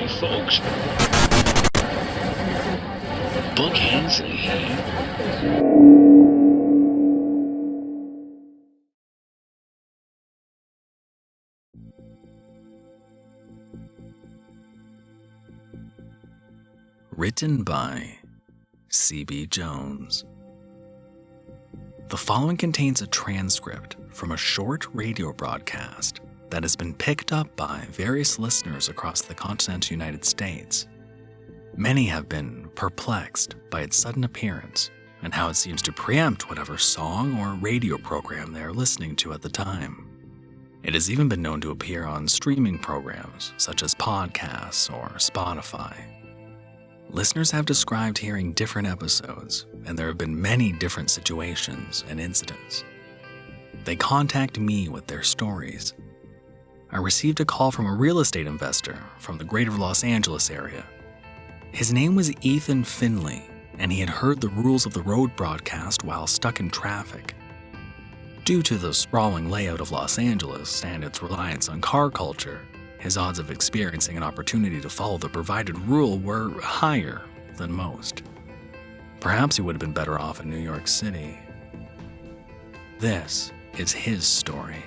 ready, folks? Bookends ahead. Written by C.B. Jones. The following contains a transcript from a short radio broadcast that has been picked up by various listeners across the continental United States. Many have been perplexed by its sudden appearance and how it seems to preempt whatever song or radio program they are listening to at the time. It has even been known to appear on streaming programs such as podcasts or Spotify. Listeners have described hearing different episodes, and there have been many different situations and incidents. They contact me with their stories. I received a call from a real estate investor from the greater Los Angeles area. His name was Ethan Finley, and he had heard the rules of the road broadcast while stuck in traffic. Due to the sprawling layout of Los Angeles and its reliance on car culture, his odds of experiencing an opportunity to follow the provided rule were higher than most. Perhaps he would have been better off in New York City. This is his story.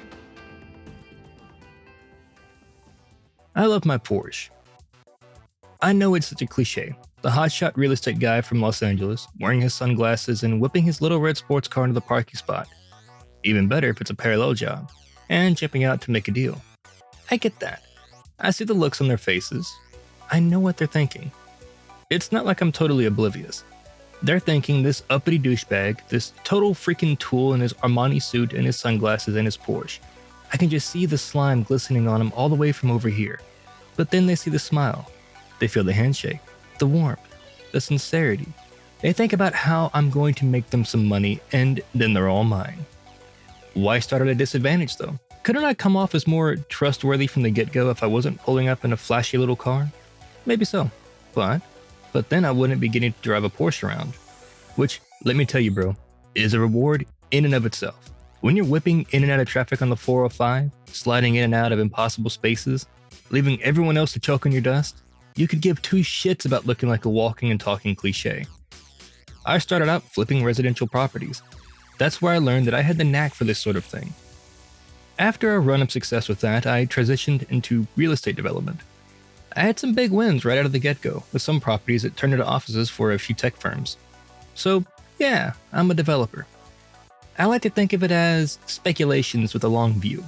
I love my Porsche. I know it's such a cliche. The hotshot real estate guy from Los Angeles, wearing his sunglasses and whipping his little red sports car into the parking spot. Even better if it's a parallel job, and jumping out to make a deal. I get that. I see the looks on their faces. I know what they're thinking. It's not like I'm totally oblivious. They're thinking this uppity douchebag, this total freaking tool in his Armani suit and his sunglasses and his Porsche. I can just see the slime glistening on him all the way from over here. But then they see the smile. They feel the handshake, the warmth, the sincerity. They think about how I'm going to make them some money, and then they're all mine. Why start at a disadvantage though? Couldn't I come off as more trustworthy from the get-go if I wasn't pulling up in a flashy little car? Maybe so, but then I wouldn't be getting to drive a Porsche around. Which, let me tell you bro, is a reward in and of itself. When you're whipping in and out of traffic on the 405, sliding in and out of impossible spaces, leaving everyone else to choke on your dust, you could give two shits about looking like a walking and talking cliche. I started out flipping residential properties. That's where I learned that I had the knack for this sort of thing. After a run of success with that, I transitioned into real estate development. I had some big wins right out of the get-go, with some properties that turned into offices for a few tech firms. So, yeah, I'm a developer. I like to think of it as speculations with a long view.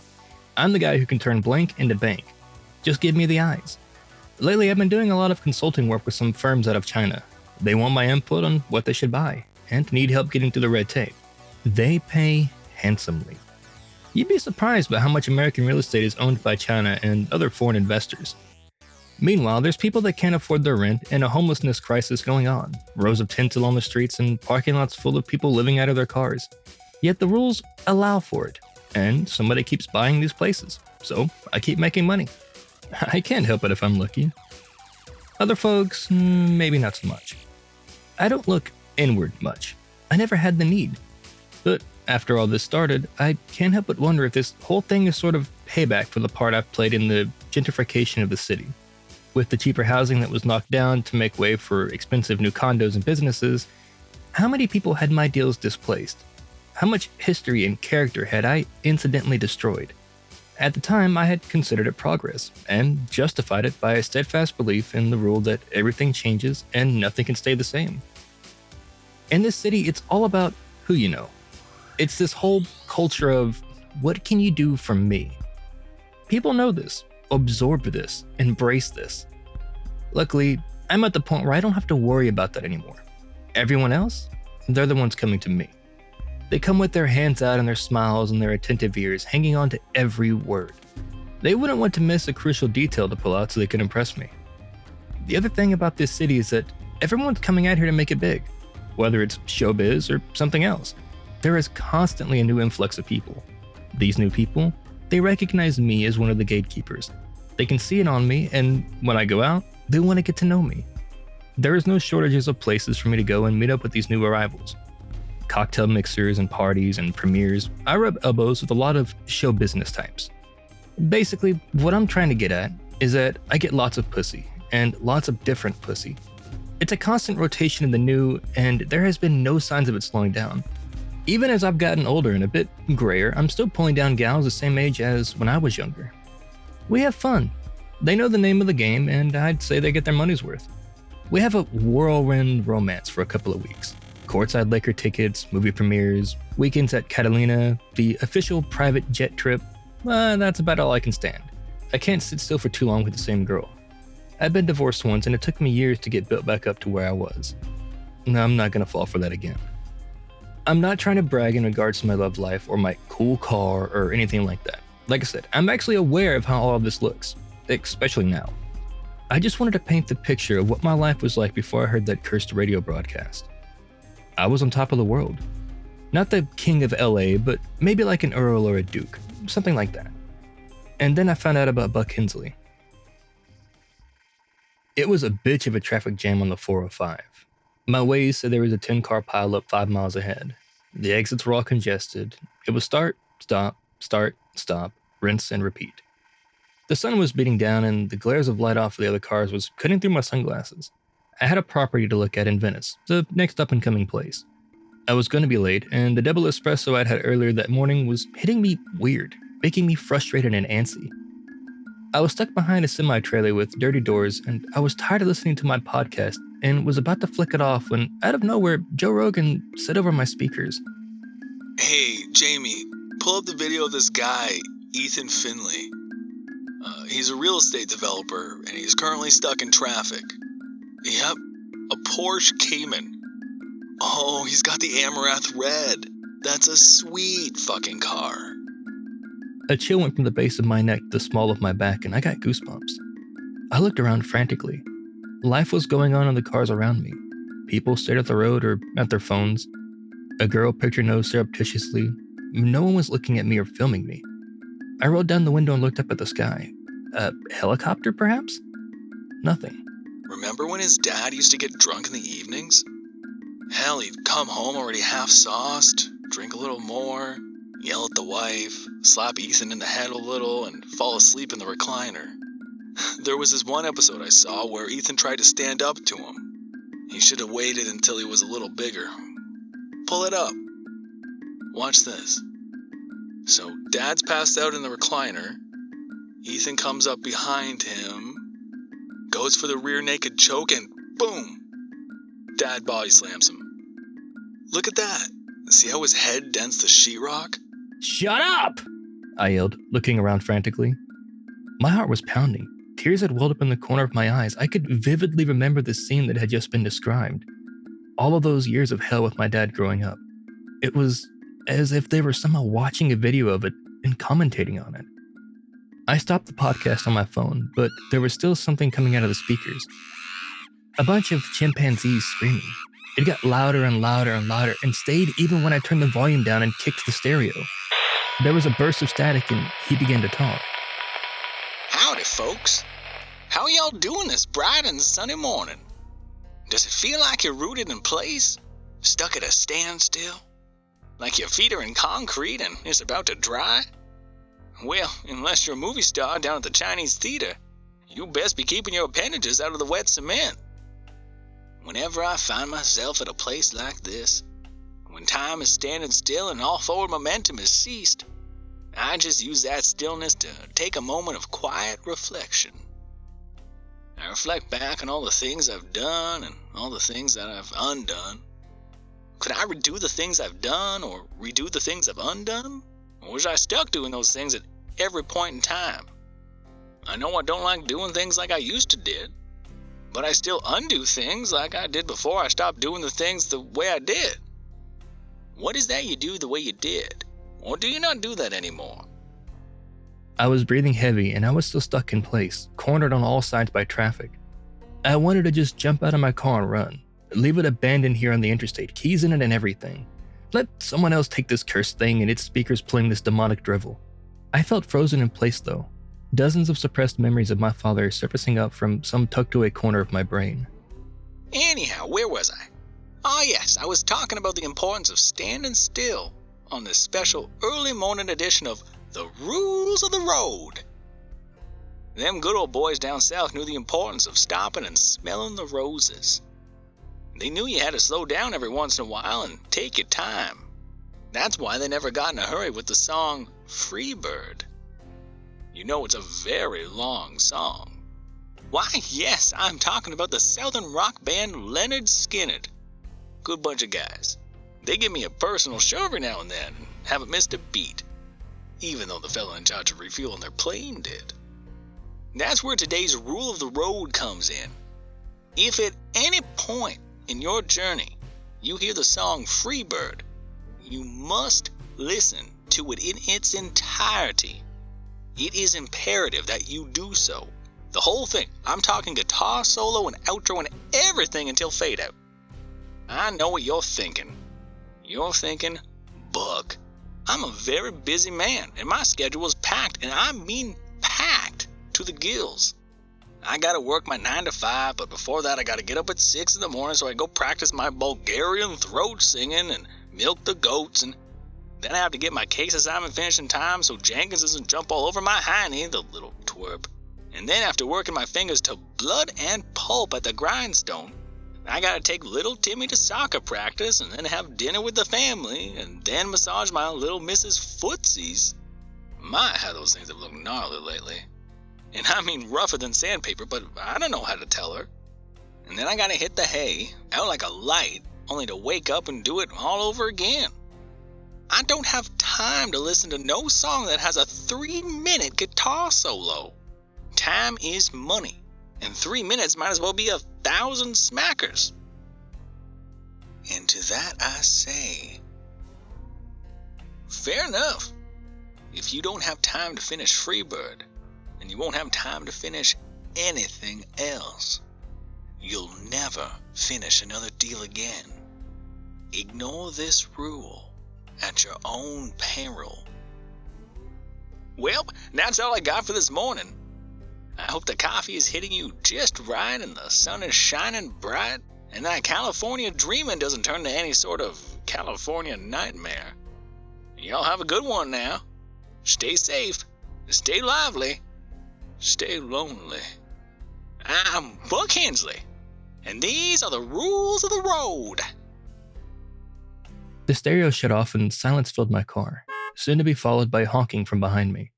I'm the guy who can turn blank into bank. Just give me the eyes. Lately, I've been doing a lot of consulting work with some firms out of China. They want my input on what they should buy, and need help getting through the red tape. They pay handsomely. You'd be surprised by how much American real estate is owned by China and other foreign investors. Meanwhile, there's people that can't afford their rent and a homelessness crisis going on, rows of tents along the streets and parking lots full of people living out of their cars. Yet the rules allow for it, and somebody keeps buying these places, so I keep making money. I can't help it if I'm lucky. Other folks, maybe not so much. I don't look inward much. I never had the need. But after all this started, I can't help but wonder if this whole thing is sort of payback for the part I've played in the gentrification of the city. With the cheaper housing that was knocked down to make way for expensive new condos and businesses, how many people had my deals displaced? How much history and character had I incidentally destroyed? At the time, I had considered it progress, and justified it by a steadfast belief in the rule that everything changes and nothing can stay the same. In this city, it's all about who you know. It's this whole culture of, what can you do for me? People know this, absorb this, embrace this. Luckily, I'm at the point where I don't have to worry about that anymore. Everyone else, they're the ones coming to me. They come with their hands out and their smiles and their attentive ears, hanging on to every word. They wouldn't want to miss a crucial detail to pull out so they could impress me. The other thing about this city is that everyone's coming out here to make it big, whether it's showbiz or something else. There is constantly a new influx of people. These new people, they recognize me as one of the gatekeepers. They can see it on me, and when I go out, they want to get to know me. There is no shortages of places for me to go and meet up with these new arrivals. Cocktail mixers and parties and premieres, I rub elbows with a lot of show business types. Basically, what I'm trying to get at is that I get lots of pussy, and lots of different pussy. It's a constant rotation in the new, and there has been no signs of it slowing down. Even as I've gotten older and a bit grayer, I'm still pulling down gals the same age as when I was younger. We have fun. They know the name of the game, and I'd say they get their money's worth. We have a whirlwind romance for a couple of weeks. Courtside Laker tickets, movie premieres, weekends at Catalina, the official private jet trip. That's about all I can stand. I can't sit still for too long with the same girl. I've been divorced once, and it took me years to get built back up to where I was. No, I'm not gonna fall for that again. I'm not trying to brag in regards to my love life or my cool car or anything like that. Like I said, I'm actually aware of how all of this looks, especially now. I just wanted to paint the picture of what my life was like before I heard that cursed radio broadcast. I was on top of the world. Not the king of LA, but maybe like an earl or a duke, something like that. And then I found out about Buck Hensley. It was a bitch of a traffic jam on the 405. My Waze said there was a 10-car pileup 5 miles ahead. The exits were all congested. It was start, stop, rinse, and repeat. The sun was beating down, and the glares of light off the other cars was cutting through my sunglasses. I had a property to look at in Venice, the next up-and-coming place. I was going to be late, and the double espresso I'd had earlier that morning was hitting me weird, making me frustrated and antsy. I was stuck behind a semi-trailer with dirty doors, and I was tired of listening to my podcast and was about to flick it off when, out of nowhere, Joe Rogan said over my speakers, "Hey, Jamie, pull up the video of this guy, Ethan Finley. He's a real estate developer, and he's currently stuck in traffic. Yep, a Porsche Cayman. Oh, he's got the Amaranth Red. That's a sweet fucking car." A chill went from the base of my neck to the small of my back, and I got goosebumps. I looked around frantically. Life was going on in the cars around me. People stared at the road or at their phones. A girl picked her nose surreptitiously. No one was looking at me or filming me. I rolled down the window and looked up at the sky. A helicopter, perhaps? Nothing. Remember when his dad used to get drunk in the evenings? Hell, he'd come home already half sauced, drink a little more, yell at the wife, slap Ethan in the head a little, and fall asleep in the recliner. There was this one episode I saw where Ethan tried to stand up to him. He should have waited until he was a little bigger. Pull it up. Watch this. So, Dad's passed out in the recliner. Ethan comes up behind him, goes for the rear naked choke, and boom! Dad body slams him. Look at that. See how his head dents the sheetrock? Shut up! I yelled, looking around frantically. My heart was pounding. Tears had welled up in the corner of my eyes. I could vividly remember the scene that had just been described. All of those years of hell with my dad growing up. It was as if they were somehow watching a video of it and commentating on it. I stopped the podcast on my phone, but there was still something coming out of the speakers. A bunch of chimpanzees screaming. It got louder and louder and louder and stayed even when I turned the volume down and kicked the stereo. There was a burst of static and he began to talk. "Howdy, folks. How y'all doing this bright and sunny morning? Does it feel like you're rooted in place? Stuck at a standstill? Like your feet are in concrete and it's about to dry? Well, unless you're a movie star down at the Chinese theater, you best be keeping your appendages out of the wet cement. Whenever I find myself at a place like this, when time is standing still and all forward momentum has ceased, I just use that stillness to take a moment of quiet reflection. I reflect back on all the things I've done and all the things that I've undone. Could I redo the things I've done or redo the things I've undone? Or was I stuck doing those things at every point in time? I know I don't like doing things like I used to did, but I still undo things like I did before I stopped doing the things the way I did. What is that you do the way you did? Or do you not do that anymore?" I was breathing heavy and I was still stuck in place, cornered on all sides by traffic. I wanted to just jump out of my car and run, leave it abandoned here on the interstate, keys in it and everything. Let someone else take this cursed thing and its speakers playing this demonic drivel. I felt frozen in place though, dozens of suppressed memories of my father surfacing up from some tucked away corner of my brain. Anyhow, where was I? Oh yes, I was talking about the importance of standing still on this special early morning edition of The Rules of the Road. Them good old boys down south knew the importance of stopping and smelling the roses. They knew you had to slow down every once in a while and take your time. That's why they never got in a hurry with the song Freebird. You know it's a very long song. Why, yes, I'm talking about the southern rock band Leonard Skinner. Good bunch of guys. They give me a personal show every now and then, and haven't missed a beat, even though the fella in charge of refueling their plane did. That's where today's rule of the road comes in. If at any point in your journey you hear the song Freebird, you must listen to it in its entirety. It is imperative that you do so. The whole thing. I'm talking guitar solo and outro and everything until fade out. I know what you're thinking. You're thinking, Buck, I'm a very busy man and my schedule is packed, and I mean packed to the gills. I gotta work my 9 to 5, but before that I gotta get up at 6 in the morning so I go practice my Bulgarian throat singing and milk the goats, and then I have to get my case assignment finished in time so Jenkins doesn't jump all over my hiney, the little twerp. And then after working my fingers to blood and pulp at the grindstone, I gotta take little Timmy to soccer practice and then have dinner with the family and then massage my little Mrs. Footsies. My, how those things have looked gnarly lately. And I mean rougher than sandpaper, but I don't know how to tell her. And then I gotta hit the hay, out like a light, only to wake up and do it all over again. I don't have time to listen to no song that has a 3-minute guitar solo. Time is money, and 3 minutes might as well be 1,000 smackers. And to that I say, fair enough. If you don't have time to finish Freebird, then you won't have time to finish anything else. You'll never finish another deal again. Ignore this rule at your own peril. Well, that's all I got for this morning. I hope the coffee is hitting you just right and the sun is shining bright and that California dreaming doesn't turn to any sort of California nightmare. Y'all have a good one now. Stay safe, stay lively, stay lonely. I'm Buck Hensley, and these are the rules of the road. The stereo shut off and silence filled my car, soon to be followed by honking from behind me.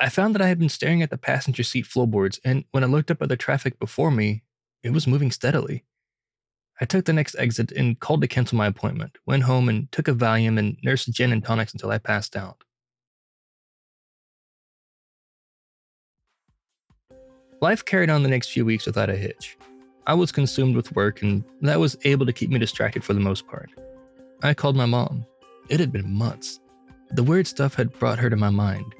I found that I had been staring at the passenger seat floorboards, and when I looked up at the traffic before me, it was moving steadily. I took the next exit and called to cancel my appointment, went home and took a Valium and nursed gin and tonics until I passed out. Life carried on the next few weeks without a hitch. I was consumed with work, and that was able to keep me distracted for the most part. I called my mom. It had been months. The weird stuff had brought her to my mind.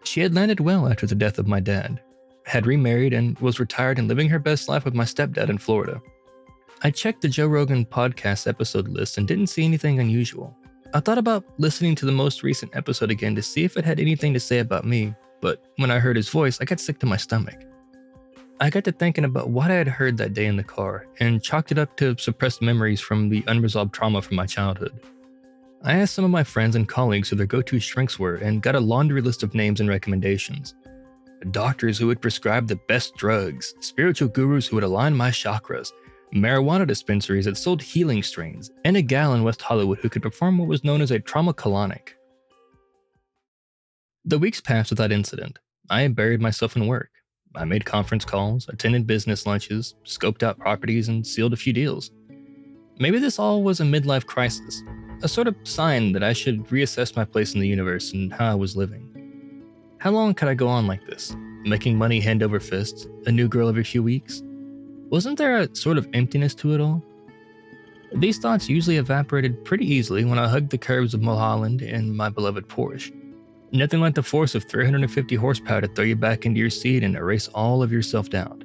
She had landed well after the death of my dad, had remarried, and was retired and living her best life with my stepdad in Florida. I checked the Joe Rogan podcast episode list and didn't see anything unusual. I thought about listening to the most recent episode again to see if it had anything to say about me, but when I heard his voice, I got sick to my stomach. I got to thinking about what I had heard that day in the car and chalked it up to suppressed memories from the unresolved trauma from my childhood. I asked some of my friends and colleagues who their go-to shrinks were and got a laundry list of names and recommendations. Doctors who would prescribe the best drugs, spiritual gurus who would align my chakras, marijuana dispensaries that sold healing strains, and a gal in West Hollywood who could perform what was known as a trauma colonic. The weeks passed without incident. I buried myself in work. I made conference calls, attended business lunches, scoped out properties, and sealed a few deals. Maybe this all was a midlife crisis, a sort of sign that I should reassess my place in the universe and how I was living. How long could I go on like this? Making money hand over fist, a new girl every few weeks? Wasn't there a sort of emptiness to it all? These thoughts usually evaporated pretty easily when I hugged the curves of Mulholland and my beloved Porsche. Nothing like the force of 350 horsepower to throw you back into your seat and erase all of your self-doubt.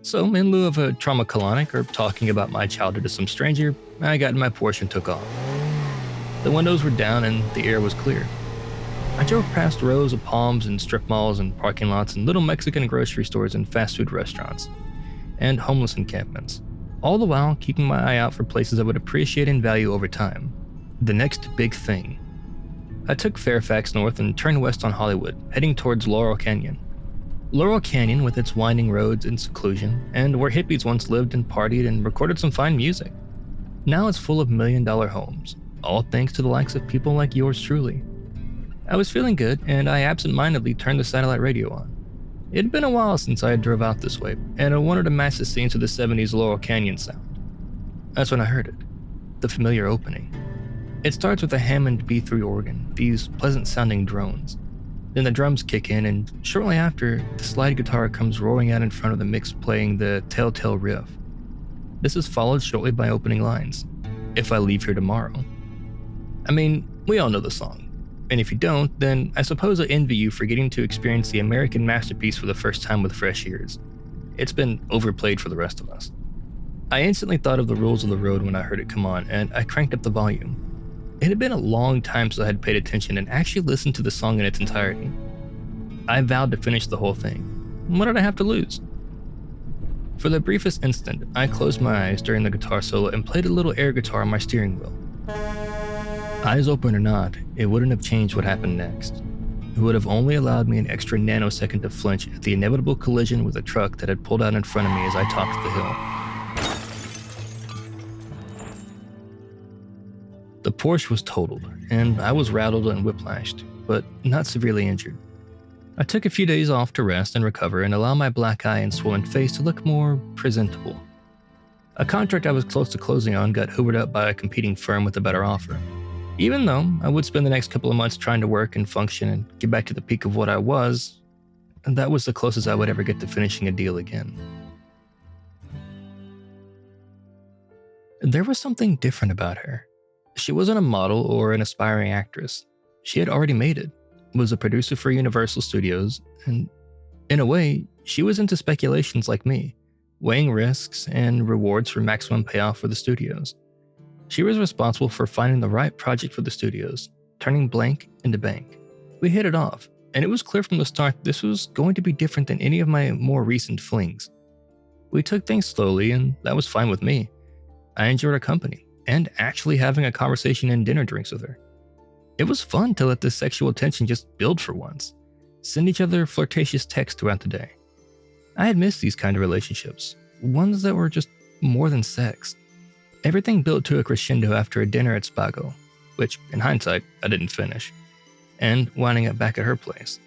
So, in lieu of a trauma colonic or talking about my childhood to some stranger, I got in my Porsche and took off. The windows were down and the air was clear. I drove past rows of palms and strip malls and parking lots and little Mexican grocery stores and fast food restaurants, and homeless encampments, all the while keeping my eye out for places I would appreciate and value over time. The next big thing. I took Fairfax north and turned west on Hollywood, heading towards Laurel Canyon. Laurel Canyon, with its winding roads and seclusion, and where hippies once lived and partied and recorded some fine music. Now it's full of million-dollar homes, all thanks to the likes of people like yours truly. I was feeling good, and I absent-mindedly turned the satellite radio on. It had been a while since I had drove out this way, and I wanted to match the scenes of the 70s Laurel Canyon sound. That's when I heard it, the familiar opening. It starts with a Hammond B3 organ, these pleasant-sounding drones. Then the drums kick in, and shortly after, the slide guitar comes roaring out in front of the mix playing the Telltale riff. This is followed shortly by opening lines, "If I leave here tomorrow." I mean, we all know the song. And if you don't, then I suppose I envy you for getting to experience the American masterpiece for the first time with fresh ears. It's been overplayed for the rest of us. I instantly thought of the rules of the road when I heard it come on, and I cranked up the volume. It had been a long time since I had paid attention and actually listened to the song in its entirety. I vowed to finish the whole thing. What did I have to lose? For the briefest instant, I closed my eyes during the guitar solo and played a little air guitar on my steering wheel. Eyes open or not, it wouldn't have changed what happened next. It would have only allowed me an extra nanosecond to flinch at the inevitable collision with a truck that had pulled out in front of me as I topped the hill. The Porsche was totaled, and I was rattled and whiplashed, but not severely injured. I took a few days off to rest and recover and allow my black eye and swollen face to look more presentable. A contract I was close to closing on got hoovered up by a competing firm with a better offer. Even though I would spend the next couple of months trying to work and function and get back to the peak of what I was, and that was the closest I would ever get to finishing a deal again. There was something different about her. She wasn't a model or an aspiring actress. She had already made it, was a producer for Universal Studios, and in a way, she was into speculations like me, weighing risks and rewards for maximum payoff for the studios. She was responsible for finding the right project for the studios, turning blank into bank. We hit it off, and it was clear from the start this was going to be different than any of my more recent flings. We took things slowly, and that was fine with me. I enjoyed her company, and actually having a conversation and dinner drinks with her. It was fun to let this sexual tension just build for once, send each other flirtatious texts throughout the day. I had missed these kind of relationships, ones that were just more than sex. Everything built to a crescendo after a dinner at Spago, which, in hindsight, I didn't finish, and winding up back at her place.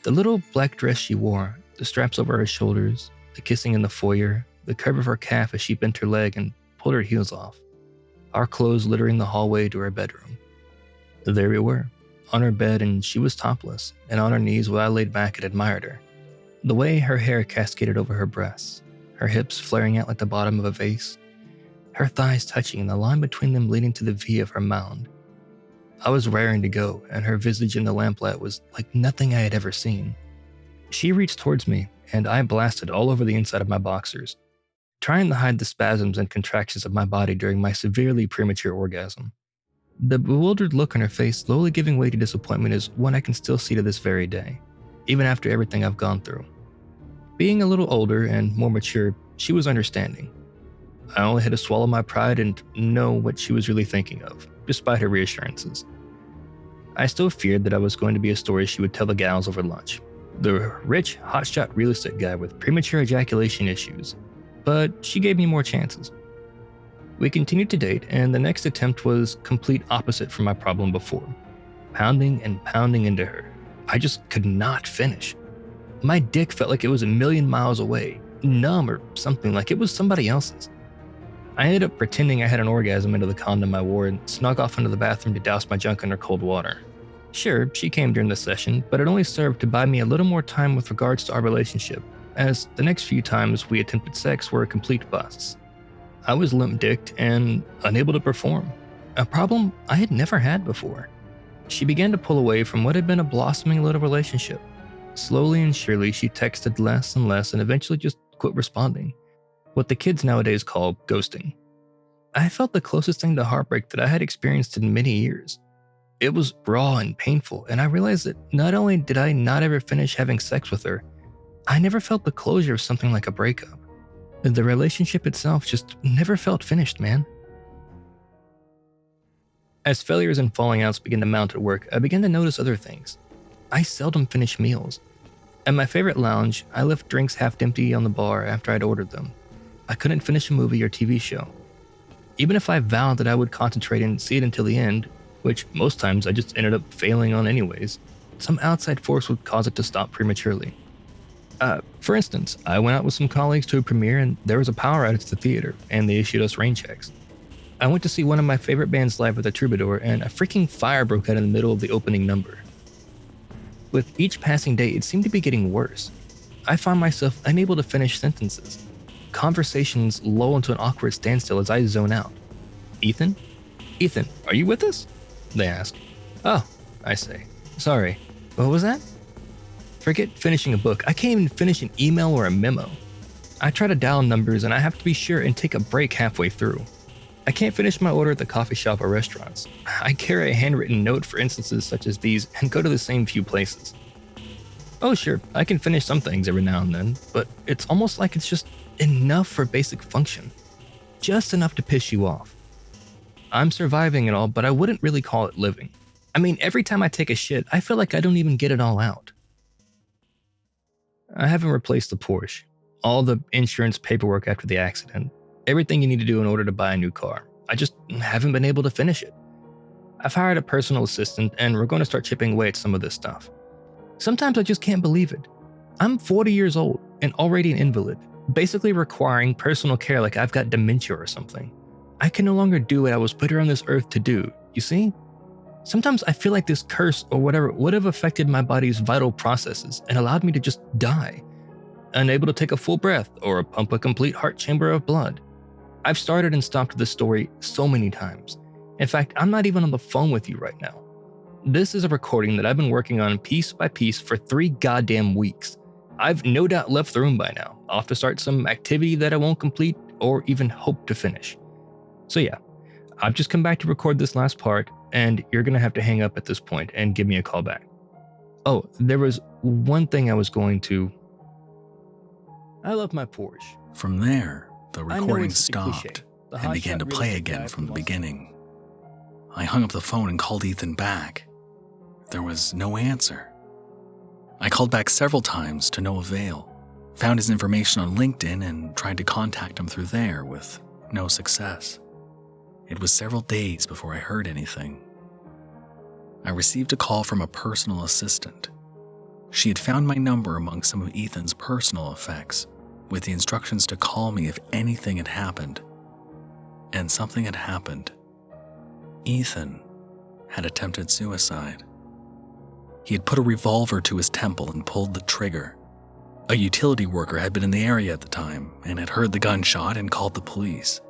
The little black dress she wore, the straps over her shoulders, the kissing in the foyer, the curve of her calf as she bent her leg and pulled her heels off. Our clothes littering the hallway to her bedroom. There we were, on her bed, and she was topless, and on her knees while I laid back and admired her. The way her hair cascaded over her breasts, her hips flaring out like the bottom of a vase, her thighs touching and the line between them leading to the V of her mound. I was raring to go, and her visage in the lamplight was like nothing I had ever seen. She reached towards me, and I blasted all over the inside of my boxers, trying to hide the spasms and contractions of my body during my severely premature orgasm. The bewildered look on her face slowly giving way to disappointment is one I can still see to this very day, even after everything I've gone through. Being a little older and more mature, she was understanding. I only had to swallow my pride and know what she was really thinking of, despite her reassurances. I still feared that I was going to be a story she would tell the gals over lunch. The rich, hotshot real estate guy with premature ejaculation issues. But she gave me more chances. We continued to date, and the next attempt was complete opposite from my problem before. Pounding and pounding into her. I just could not finish. My dick felt like it was a million miles away, numb or something, like it was somebody else's. I ended up pretending I had an orgasm into the condom I wore and snuck off into the bathroom to douse my junk under cold water. Sure, she came during the session, but it only served to buy me a little more time with regards to our relationship, as the next few times we attempted sex were complete busts. I was limp-dicked and unable to perform, a problem I had never had before. She began to pull away from what had been a blossoming little relationship. Slowly and surely, she texted less and less and eventually just quit responding. What the kids nowadays call ghosting. I felt the closest thing to heartbreak that I had experienced in many years. It was raw and painful, and I realized that not only did I not ever finish having sex with her, I never felt the closure of something like a breakup. The relationship itself just never felt finished, man. As failures and falling outs began to mount at work, I began to notice other things. I seldom finish meals. At my favorite lounge, I left drinks half empty on the bar after I'd ordered them. I couldn't finish a movie or TV show. Even if I vowed that I would concentrate and see it until the end, which most times I just ended up failing on anyways, some outside force would cause it to stop prematurely. For instance, I went out with some colleagues to a premiere and there was a power outage at the theater, and they issued us rain checks. I went to see one of my favorite bands live at the Troubadour, and a freaking fire broke out in the middle of the opening number. With each passing day, it seemed to be getting worse. I found myself unable to finish sentences. Conversations lull into an awkward standstill as I zone out. Ethan? Ethan, are you with us? They ask. Oh, I say. Sorry. What was that? Forget finishing a book. I can't even finish an email or a memo. I try to dial numbers and I have to be sure and take a break halfway through. I can't finish my order at the coffee shop or restaurants. I carry a handwritten note for instances such as these and go to the same few places. Oh sure, I can finish some things every now and then, but it's almost like it's just enough for basic function. Just enough to piss you off. I'm surviving and all, but I wouldn't really call it living. I mean, every time I take a shit, I feel like I don't even get it all out. I haven't replaced the Porsche. All the insurance paperwork after the accident. Everything you need to do in order to buy a new car. I just haven't been able to finish it. I've hired a personal assistant and we're going to start chipping away at some of this stuff. Sometimes I just can't believe it. I'm 40 years old and already an invalid, basically requiring personal care like I've got dementia or something. I can no longer do what I was put here on this earth to do, you see? Sometimes I feel like this curse or whatever would have affected my body's vital processes and allowed me to just die. Unable to take a full breath or pump a complete heart chamber of blood. I've started and stopped this story so many times. In fact, I'm not even on the phone with you right now. This is a recording that I've been working on piece by piece for 3 goddamn weeks. I've no doubt left the room by now. I'll have to start some activity that I won't complete or even hope to finish. So yeah, I've just come back to record this last part, and you're gonna have to hang up at this point and give me a call back. Oh, there was one thing I was going to... I love my Porsche. From there, the recording it's such a cliche. stopped The and hotshot began to real play estate again guy from the Los beginning. I hung up the phone and called Ethan back. There was no answer. I called back several times to no avail, found his information on LinkedIn and tried to contact him through there with no success. It was several days before I heard anything. I received a call from a personal assistant. She had found my number among some of Ethan's personal effects, with the instructions to call me if anything had happened. And something had happened. Ethan had attempted suicide. He had put a revolver to his temple and pulled the trigger. A utility worker had been in the area at the time and had heard the gunshot and called the police.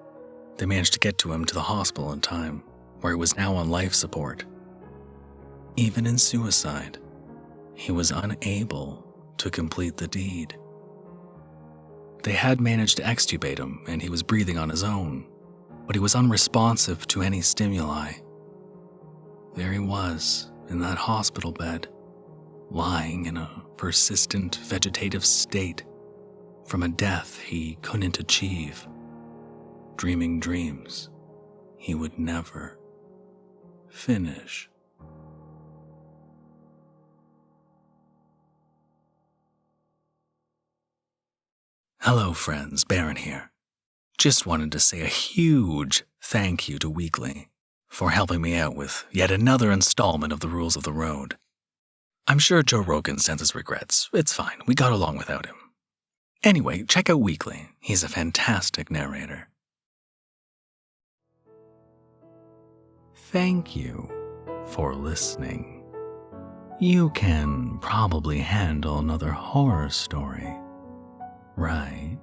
They managed to get to him to the hospital in time, where he was now on life support. Even in suicide, he was unable to complete the deed. They had managed to extubate him and he was breathing on his own, but he was unresponsive to any stimuli. There he was in that hospital bed, lying in a persistent vegetative state from a death he couldn't achieve, dreaming dreams he would never finish. Hello friends, Baron here. Just wanted to say a huge thank you to Weekly for helping me out with yet another installment of the Rules of the Road. I'm sure Joe Rogan sends his regrets. It's fine, we got along without him. Anyway, check out Weekly. He's a fantastic narrator. Thank you for listening. You can probably handle another horror story, right?